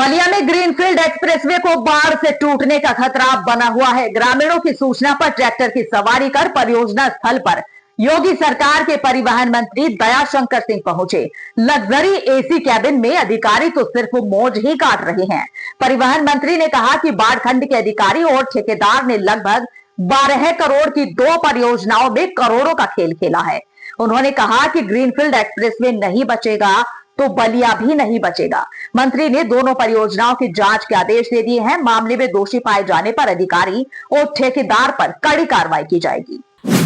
बलिया में greenfield expressway को बाढ़ से टूटने का खतरा बना हुआ है। ग्रामीणों की सूचना पर ट्रैक्टर की सवारी कर परियोजना स्थल पर योगी सरकार के परिवहन मंत्री दयाशंकर सिंह पहुंचे। लग्जरी एसी कैबिन में अधिकारी तो सिर्फ मौज ही काट रहे हैं। परिवहन मंत्री ने कहा कि बाढ़ खंड के अधिकारी और ठेकेदार ने लगभग 12 करोड़ की 2 परियोजनाओं में करोड़ों का खेल खेला है। उन्होंने कहा कि ग्रीनफील्ड एक्सप्रेसवे नहीं बचेगा तो बलिया भी नहीं बचेगा। मंत्री ने दोनों परियोजनाओं की जांच के आदेश दे दिए हैं। मामले में दोषी पाए जाने पर अधिकारी और ठेकेदार पर कड़ी कार्रवाई की जाएगी।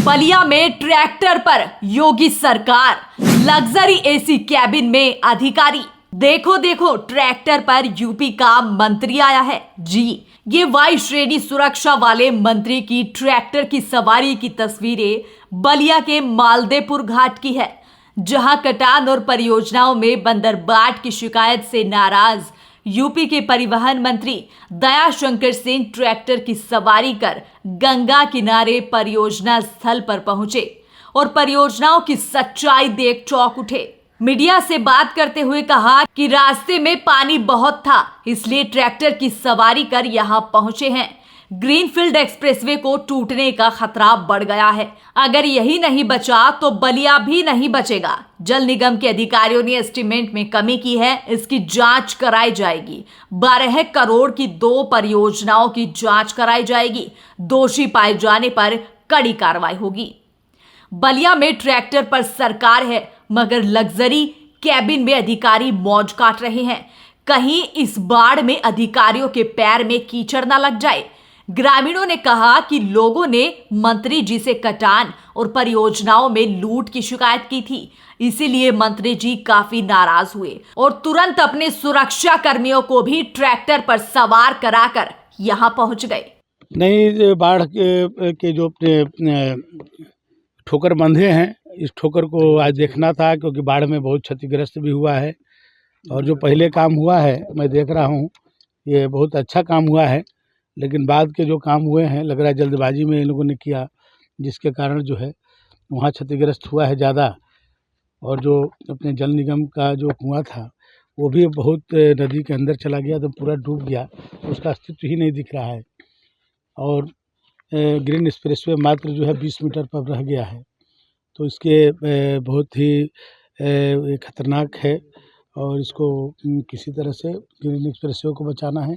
बलिया में ट्रैक्टर पर योगी सरकार, लग्जरी एसी कैबिन में अधिकारी। देखो देखो, ट्रैक्टर पर यूपी का मंत्री आया है जी। ये वायु श्रेणी सुरक्षा वाले मंत्री की ट्रैक्टर की सवारी की तस्वीरें बलिया के मालदेपुर घाट की है, जहां कटान और परियोजनाओं में बंदरबाट की शिकायत से नाराज यूपी के परिवहन मंत्री दयाशंकर सिंह ट्रैक्टर की सवारी कर गंगा किनारे परियोजना स्थल पर पहुंचे और परियोजनाओं की सच्चाई देख चौंक उठे। मीडिया से बात करते हुए कहा कि रास्ते में पानी बहुत था, इसलिए ट्रैक्टर की सवारी कर यहां पहुंचे हैं। ग्रीनफील्ड एक्सप्रेसवे को टूटने का खतरा बढ़ गया है। अगर यही नहीं बचा तो बलिया भी नहीं बचेगा। जल निगम के अधिकारियों ने एस्टीमेट में कमी की है, इसकी जांच कराई जाएगी। 12 करोड़ की 2 परियोजनाओं की जांच कराई जाएगी। दोषी पाए जाने पर कड़ी कार्रवाई होगी। बलिया में ट्रैक्टर पर सरकार है, मगर लग्जरी कैबिन में अधिकारी मौज काट रहे हैं। कहीं इस बाढ़ में अधिकारियों के पैर में कीचड़ न लग जाए। ग्रामीणों ने कहा कि लोगों ने मंत्री जी से कटान और परियोजनाओं में लूट की शिकायत की थी, इसीलिए मंत्री जी काफी नाराज हुए और तुरंत अपने सुरक्षा कर्मियों को भी ट्रैक्टर पर सवार कराकर यहां पहुंच गए। नहीं, बाढ़ के जो ठोकर बंधे हैं, इस ठोकर को आज देखना था, क्योंकि बाढ़ में बहुत क्षतिग्रस्त भी हुआ है। और जो पहले काम हुआ है, मैं देख रहा हूँ, ये बहुत अच्छा काम हुआ है, लेकिन बाद के जो काम हुए हैं, लग रहा है जल्दबाजी में इन लोगों ने किया, जिसके कारण जो है वहाँ क्षतिग्रस्त हुआ है ज़्यादा। और जो अपने जल निगम का जो कुआं था, वो भी बहुत नदी के अंदर चला गया, तो पूरा डूब गया, उसका अस्तित्व ही नहीं दिख रहा है। और ग्रीन एक्सप्रेसवे मात्र जो है 20 मीटर पर रह गया है, तो इसके बहुत ही खतरनाक है। और इसको किसी तरह से ग्रीन एक्सप्रेसवे को बचाना है।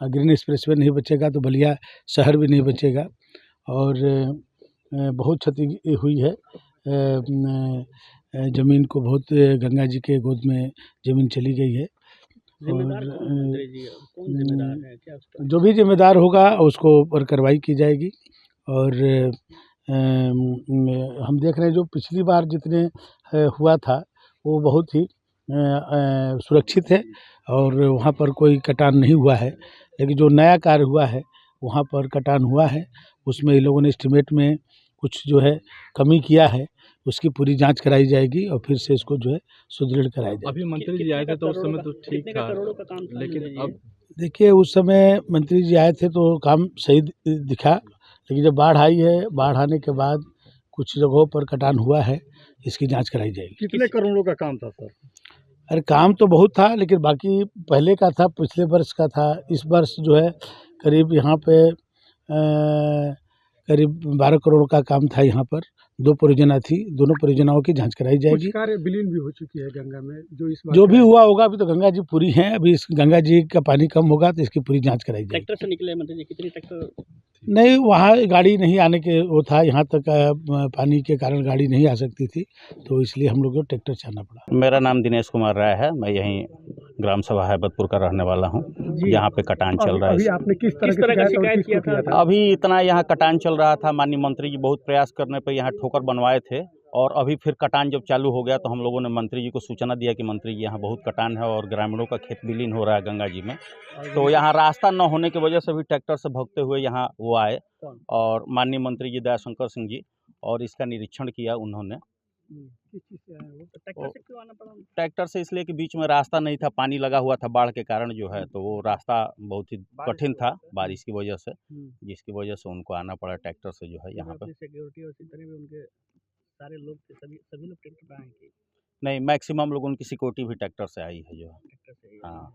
ग्रीन एक्सप्रेसवे नहीं बचेगा तो बलिया शहर भी नहीं बचेगा। और बहुत क्षति हुई है। ज़मीन को बहुत, गंगा जी के गोद में ज़मीन चली गई है। और जो भी जिम्मेदार होगा उसको पर कार्रवाई की जाएगी। और हम देख रहे हैं जो पिछली बार जितने हुआ था वो बहुत ही सुरक्षित है और वहाँ पर कोई कटान नहीं हुआ है। लेकिन जो नया कार्य हुआ है वहाँ पर कटान हुआ है। उसमें इन लोगों ने एस्टीमेट में कुछ जो है कमी किया है, उसकी पूरी जांच कराई जाएगी और फिर से इसको जो है सुदृढ़ कराया जाएगा। अभी मंत्री जी आए थे तो उस समय तो ठीक था, लेकिन अब देखिए उस समय मंत्री जी आए थे तो काम सही दिखा, लेकिन जब बाढ़ आई है, बाढ़ आने के बाद कुछ जगहों पर कटान हुआ है, इसकी जांच कराई जाएगी। कितने करोड़ों का काम था सर? अरे काम तो बहुत था, लेकिन बाकी पहले का था, पिछले वर्ष का था। इस वर्ष जो है करीब यहाँ पे करीब 12 करोड़ का काम था। यहाँ पर 2 परियोजना थी, दोनों परियोजनाओं की जांच कराई जाएगी। कुछ कार्य विलीन भी हो चुकी है गंगा में, जो भी हुआ होगा। अभी तो गंगा जी पूरी हैं, अभी इस गंगा जी का पानी कम होगा तो इसकी पूरी जांच कराई जाएगी। ट्रैक्टर से निकले मंत्री जी, कितनी ट्रैक्टर? नहीं, वहाँ गाड़ी नहीं आने के वो था, यहाँ तक पानी के कारण गाड़ी नहीं आ सकती थी, तो इसलिए हम लोग को ट्रैक्टर से आना पड़ा। मेरा नाम दिनेश कुमार राय है, मैं यहीं ग्राम सभा हैबतपुर का रहने वाला हूँ। यहाँ पे कटान चल रहा है। अभी आपने किस तरह का शिकायत किया था? अभी इतना यहाँ कटान चल रहा था, माननीय मंत्री जी बहुत प्रयास करने पर यहाँ ठोकर बनवाए थे, और अभी फिर कटान जब चालू हो गया तो हम लोगों ने मंत्री जी को सूचना दिया कि मंत्री जी यहाँ बहुत कटान है और ग्रामीणों का खेत विलीन हो रहा है गंगा जी में। तो यहाँ रास्ता न होने की वजह से भी ट्रैक्टर से भगते हुए यहाँ वो आए, और माननीय मंत्री जी दयाशंकर सिंह जी, और इसका निरीक्षण किया उन्होंने। किस चीज़ से आए हो? ट्रैक्टर से क्यों आना पड़ा? ट्रैक्टर से इसलिए कि बीच में रास्ता नहीं था, पानी लगा हुआ था बाढ़ के कारण जो है, तो वो रास्ता बहुत ही कठिन था बारिश की वजह से, जिसकी वजह से उनको आना पड़ा ट्रैक्टर से जो है यहाँ पर। सिक्योरिटी और इस तरह भी उनके सारे लोग थे, सभी लोग ट्रैक्टर पे आए थे? नहीं, मैक्सिमम लोग उनकी सिक्योरिटी भी ट्रैक्टर से आई है जो है। ट्रैक्टर से? हाँ।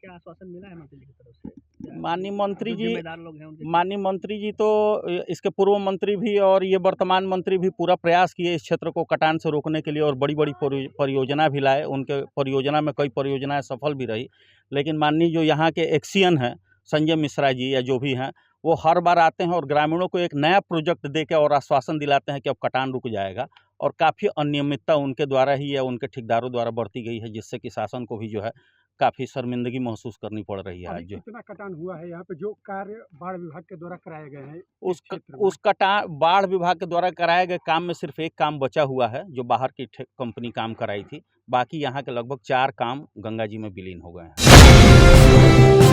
क्या आश्वासन मिला है मंत्री जी की तरफ से? माननीय मंत्री जो जी जिम्मेदार लोग हैं उनके माननीय मंत्री जी तो इसके पूर्व मंत्री भी और ये वर्तमान मंत्री भी पूरा प्रयास किए इस क्षेत्र को कटान से रोकने के लिए और बड़ी बड़ी परियोजना भी लाए। उनके परियोजना में कई परियोजनाएं सफल भी रही, लेकिन माननीय जो यहाँ के एक्सियन हैं संजय मिश्रा जी या जो भी हैं, वो हर बार आते हैं और ग्रामीणों को एक नया प्रोजेक्ट दे के और आश्वासन दिलाते हैं कि अब कटान रुक जाएगा, और काफ़ी अनियमितता उनके द्वारा ही या उनके ठेकेदारों द्वारा बरती गई है, जिससे कि शासन को भी जो है काफ़ी शर्मिंदगी महसूस करनी पड़ रही है। आज जो कितना कटान हुआ है यहाँ पे, जो कार्य बाढ़ विभाग के द्वारा कराए गए हैं उस कटान बाढ़ विभाग के द्वारा कराए गए काम में सिर्फ एक काम बचा हुआ है जो बाहर की कंपनी काम कराई थी। बाकी यहाँ के लगभग 4 काम गंगा जी में विलीन हो गए हैं।